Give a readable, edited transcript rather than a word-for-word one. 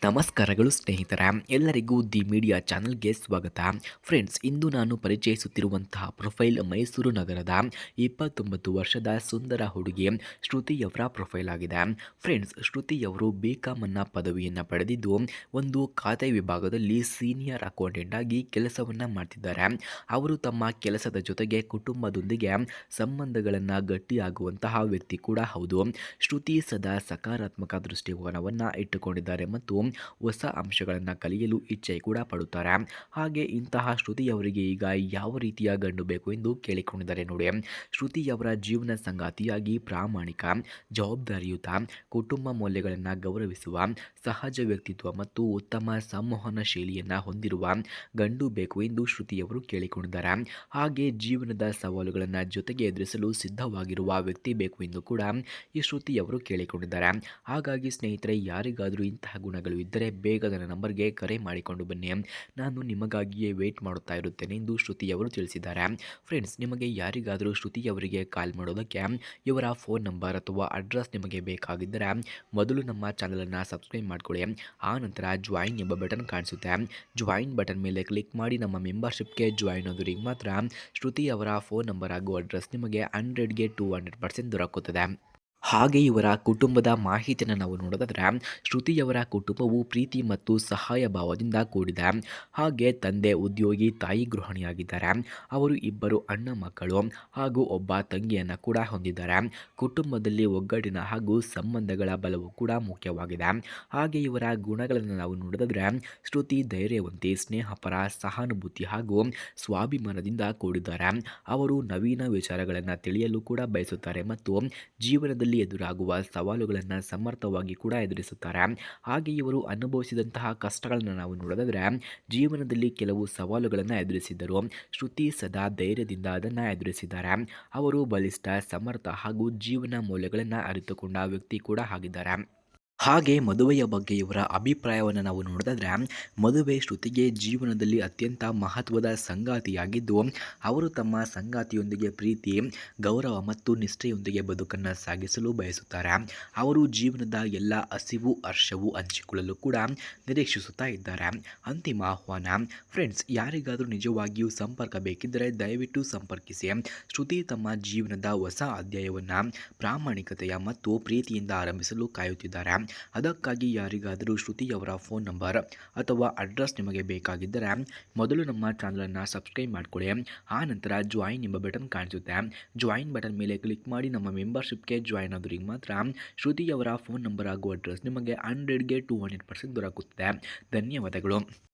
ನಮಸ್ಕಾರಗಳು ಸ್ನೇಹಿತರ ಎಲ್ಲರಿಗೂ ದಿ ಮೀಡಿಯಾ ಚಾನಲ್ಗೆ ಸ್ವಾಗತ. ಫ್ರೆಂಡ್ಸ್, ಇಂದು ನಾನು ಪರಿಚಯಿಸುತ್ತಿರುವಂತಹ ಪ್ರೊಫೈಲ್ ಮೈಸೂರು ನಗರದ 29 ವರ್ಷದ ಸುಂದರ ಹುಡುಗಿ ಶ್ರುತಿಯವರ ಪ್ರೊಫೈಲ್ ಆಗಿದೆ. ಫ್ರೆಂಡ್ಸ್, ಶ್ರುತಿಯವರು ಬಿಕಾಂ ಅನ್ನ ಪದವಿಯನ್ನು ಪಡೆದಿದ್ದು ಒಂದು ಖಾತೆ ವಿಭಾಗದಲ್ಲಿ ಸೀನಿಯರ್ ಅಕೌಂಟೆಂಟ್ ಆಗಿ ಕೆಲಸವನ್ನು ಮಾಡ್ತಿದ್ದಾರೆ. ಅವರು ತಮ್ಮ ಕೆಲಸದ ಜೊತೆಗೆ ಕುಟುಂಬದೊಂದಿಗೆ ಸಂಬಂಧಗಳನ್ನು ಗಟ್ಟಿಯಾಗುವಂತಹ ವ್ಯಕ್ತಿ ಕೂಡ ಹೌದು. ಶ್ರುತಿ ಸದಾ ಸಕಾರಾತ್ಮಕ ದೃಷ್ಟಿಕೋನವನ್ನು ಇಟ್ಟುಕೊಂಡಿದ್ದಾರೆ ಮತ್ತು ಹೊಸ ಅಂಶಗಳನ್ನು ಕಲಿಯಲು ಇಚ್ಛೆ ಕೂಡ ಪಡುತ್ತಾರೆ. ಹಾಗೆ ಇಂತಹ ಶ್ರುತಿಯವರಿಗೆ ಈಗ ಯಾವ ರೀತಿಯ ಗಂಡು ಬೇಕು ಎಂದು ಕೇಳಿಕೊಂಡಿದ್ದಾರೆ ನೋಡಿ. ಶ್ರುತಿಯವರ ಜೀವನ ಸಂಗಾತಿಯಾಗಿ ಪ್ರಾಮಾಣಿಕ, ಜವಾಬ್ದಾರಿಯುತ, ಕುಟುಂಬ ಮೌಲ್ಯಗಳನ್ನು ಗೌರವಿಸುವ, ಸಹಜ ವ್ಯಕ್ತಿತ್ವ ಮತ್ತು ಉತ್ತಮ ಸಂವಹನ ಶೈಲಿಯನ್ನು ಹೊಂದಿರುವ ಗಂಡು ಬೇಕು ಎಂದು ಶ್ರುತಿಯವರು ಕೇಳಿಕೊಂಡಿದ್ದಾರೆ. ಹಾಗೆ ಜೀವನದ ಸವಾಲುಗಳನ್ನು ಜೊತೆಗೆ ಎದುರಿಸಲು ಸಿದ್ಧವಾಗಿರುವ ವ್ಯಕ್ತಿ ಬೇಕು ಎಂದು ಕೂಡ ಈ ಶ್ರುತಿಯವರು ಕೇಳಿಕೊಂಡಿದ್ದಾರೆ. ಹಾಗಾಗಿ ಸ್ನೇಹಿತರೆ, ಯಾರಿಗಾದರೂ ಇಂತಹ ಗುಣಗಳು ಇದ್ದರೆ ಬೇಗ ನನ್ನ ನಂಬರ್ಗೆ ಕರೆ ಮಾಡಿಕೊಂಡು ಬನ್ನಿ. ನಾನು ನಿಮಗಾಗಿಯೇ ವೇಟ್ ಮಾಡುತ್ತಾ ಇರುತ್ತೇನೆ ಎಂದು ಶ್ರುತಿಯವರು ತಿಳಿಸಿದ್ದಾರೆ. ಫ್ರೆಂಡ್ಸ್, ನಿಮಗೆ ಯಾರಿಗಾದರೂ ಶ್ರುತಿಯವರಿಗೆ ಕಾಲ್ ಮಾಡೋದಕ್ಕೆ ಇವರ ಫೋನ್ ನಂಬರ್ ಅಥವಾ ಅಡ್ರೆಸ್ ನಿಮಗೆ ಬೇಕಾಗಿದ್ದರೆ ಮೊದಲು ನಮ್ಮ ಚಾನಲನ್ನು ಸಬ್ಸ್ಕ್ರೈಬ್ ಮಾಡ್ಕೊಳ್ಳಿ. ಆ ನಂತರ ಜಾಯಿನ್ ಎಂಬ ಬಟನ್ ಕಾಣಿಸುತ್ತೆ. ಜಾಯಿನ್ ಬಟನ್ ಮೇಲೆ ಕ್ಲಿಕ್ ಮಾಡಿ ನಮ್ಮ ಮೆಂಬರ್ಶಿಪ್ಗೆ ಜಾಯಿನ್ ಆದವರಿಗೆ ಮಾತ್ರ ಶ್ರುತಿಯವರ ಫೋನ್ ನಂಬರ್ ಹಾಗೂ ಅಡ್ರೆಸ್ ನಿಮಗೆ 100ಗೆ 200% ದೊರಕುತ್ತದೆ. ಹಾಗೆ ಇವರ ಕುಟುಂಬದ ಮಾಹಿತಿಯನ್ನು ನಾವು ನೋಡೋದಾದರೆ, ಶ್ರುತಿಯವರ ಕುಟುಂಬವು ಪ್ರೀತಿ ಮತ್ತು ಸಹಾಯ ಭಾವದಿಂದ ಕೂಡಿದೆ. ಹಾಗೆ ತಂದೆ ಉದ್ಯೋಗಿ, ತಾಯಿ ಗೃಹಿಣಿಯಾಗಿದ್ದಾರೆ. ಅವರು ಇಬ್ಬರು ಅಣ್ಣ ಮಕ್ಕಳು ಹಾಗೂ ಒಬ್ಬ ತಂಗಿಯನ್ನು ಕೂಡ ಹೊಂದಿದ್ದಾರೆ. ಕುಟುಂಬದಲ್ಲಿ ಒಗ್ಗಟ್ಟಿನ ಹಾಗೂ ಸಂಬಂಧಗಳ ಬಲವು ಕೂಡ ಮುಖ್ಯವಾಗಿದೆ. ಹಾಗೆ ಇವರ ಗುಣಗಳನ್ನು ನಾವು ನೋಡೋದಾದರೆ, ಶ್ರುತಿ ಧೈರ್ಯವಂತಿ, ಸ್ನೇಹಪರ, ಸಹಾನುಭೂತಿ ಹಾಗೂ ಸ್ವಾಭಿಮಾನದಿಂದ ಕೂಡಿದ್ದಾರೆ. ಅವರು ನವೀನ ವಿಚಾರಗಳನ್ನು ತಿಳಿಯಲು ಕೂಡ ಬಯಸುತ್ತಾರೆ ಮತ್ತು ಜೀವನದಲ್ಲಿ ಎದುರಾಗುವ ಸವಾಲುಗಳನ್ನು ಸಮರ್ಥವಾಗಿ ಕೂಡ ಎದುರಿಸುತ್ತಾರೆ. ಹಾಗೆ ಇವರು ಅನುಭವಿಸಿದಂತಹ ಕಷ್ಟಗಳನ್ನು ನಾವು ನೋಡೋದಾದರೆ, ಜೀವನದಲ್ಲಿ ಕೆಲವು ಸವಾಲುಗಳನ್ನು ಎದುರಿಸಿದ್ದರು. ಶ್ರುತಿ ಸದಾ ಧೈರ್ಯದಿಂದ ಅದನ್ನು ಎದುರಿಸಿದ್ದಾರೆ. ಅವರು ಬಲಿಷ್ಠ, ಸಮರ್ಥ ಹಾಗೂ ಜೀವನ ಮೌಲ್ಯಗಳನ್ನು ಅರಿತುಕೊಂಡ ವ್ಯಕ್ತಿ ಕೂಡ ಆಗಿದ್ದಾರೆ. ಹಾಗೆ ಮದುವೆಯ ಬಗ್ಗೆ ಇವರ ಅಭಿಪ್ರಾಯವನ್ನು ನಾವು ನೋಡೋದಾದರೆ, ಮದುವೆ ಶ್ರುತಿಗೆ ಜೀವನದಲ್ಲಿ ಅತ್ಯಂತ ಮಹತ್ವದ ಸಂಗಾತಿಯಾಗಿದ್ದು, ಅವರು ತಮ್ಮ ಸಂಗಾತಿಯೊಂದಿಗೆ ಪ್ರೀತಿ, ಗೌರವ ಮತ್ತು ನಿಷ್ಠೆಯೊಂದಿಗೆ ಬದುಕನ್ನು ಸಾಗಿಸಲು ಬಯಸುತ್ತಾರೆ. ಅವರು ಜೀವನದ ಎಲ್ಲ ಹಸಿವು ಹರ್ಷವು ಹಂಚಿಕೊಳ್ಳಲು ಕೂಡ ನಿರೀಕ್ಷಿಸುತ್ತಾ ಇದ್ದಾರೆ. ಅಂತಿಮ ಆಹ್ವಾನ. ಫ್ರೆಂಡ್ಸ್, ಯಾರಿಗಾದರೂ ನಿಜವಾಗಿಯೂ ಸಂಪರ್ಕ ಬೇಕಿದ್ದರೆ ದಯವಿಟ್ಟು ಸಂಪರ್ಕಿಸಿ. ಶ್ರುತಿ ತಮ್ಮ ಜೀವನದ ಹೊಸ ಅಧ್ಯಾಯವನ್ನು ಪ್ರಾಮಾಣಿಕತೆಯ ಮತ್ತು ಪ್ರೀತಿಯಿಂದ ಆರಂಭಿಸಲು ಕಾಯುತ್ತಿದ್ದಾರೆ. ಅದಕ್ಕಾಗಿ ಯಾರಿಗಾದರೂ ಶ್ರುತಿಯವರ ಫೋನ್ ನಂಬರ್ ಅಥವಾ ಅಡ್ರೆಸ್ ನಿಮಗೆ ಬೇಕಾಗಿದ್ದರೆ ಮೊದಲು ನಮ್ಮ ಚಾನಲನ್ನು ಸಬ್ಸ್ಕ್ರೈಬ್ ಮಾಡಿಕೊಳ್ಳಿ. ಆ ನಂತರ ಜಾಯಿನ್ ಎಂಬ ಬಟನ್ ಕಾಣಿಸುತ್ತೆ. ಜಾಯಿನ್ ಬಟನ್ ಮೇಲೆ ಕ್ಲಿಕ್ ಮಾಡಿ ನಮ್ಮ ಮೆಂಬರ್ಶಿಪ್ಗೆ ಜಾಯಿನ್ ಆದವರಿಗೆ ಮಾತ್ರ ಶ್ರುತಿಯವರ ಫೋನ್ ನಂಬರ್ ಹಾಗೂ ಅಡ್ರೆಸ್ ನಿಮಗೆ 100ಗೆ 200% ದೊರಕುತ್ತದೆ. ಧನ್ಯವಾದಗಳು.